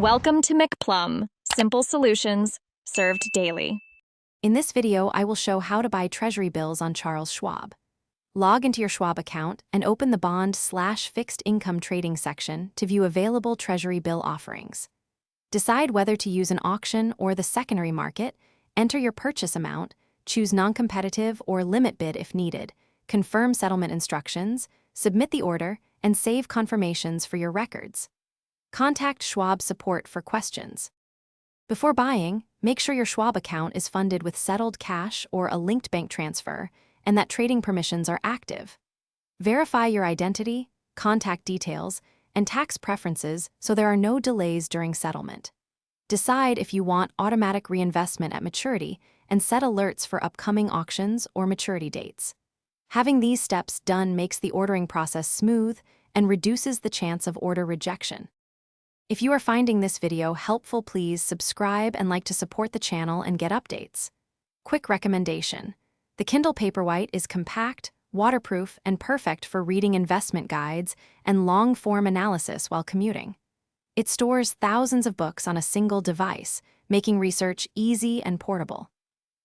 Welcome to McPlum, simple solutions served daily. In this video, I will show how to buy Treasury bills on Charles Schwab. Log into your Schwab account and open the Bond/Fixed Income Trading section to view available Treasury bill offerings. Decide whether to use an auction or the secondary market, enter your purchase amount, choose non-competitive or limit bid if needed, confirm settlement instructions, submit the order, and save confirmations for your records. Contact Schwab support for questions. Before buying, make sure your Schwab account is funded with settled cash or a linked bank transfer, and that trading permissions are active. Verify your identity, contact details, and tax preferences so there are no delays during settlement. Decide if you want automatic reinvestment at maturity and set alerts for upcoming auctions or maturity dates. Having these steps done makes the ordering process smooth and reduces the chance of order rejection. If you are finding this video helpful, please subscribe and like to support the channel and get updates. Quick recommendation: the Kindle Paperwhite is compact, waterproof, and perfect for reading investment guides and long-form analysis while commuting. It stores thousands of books on a single device, making research easy and portable.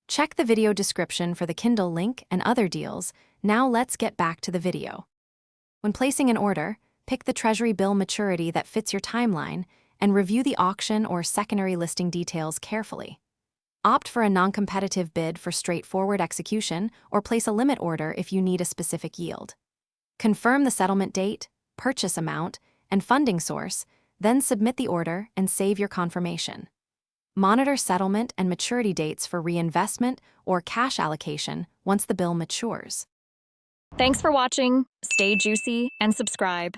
Check the video description for the Kindle link and other deals. Now let's get back to the video. When placing an order, pick the Treasury bill maturity that fits your timeline and review the auction or secondary listing details carefully. Opt for a non-competitive bid for straightforward execution or place a limit order if you need a specific yield. Confirm the settlement date, purchase amount, and funding source, then submit the order and save your confirmation. Monitor settlement and maturity dates for reinvestment or cash allocation once the bill matures. Thanks for watching. Stay juicy and subscribe.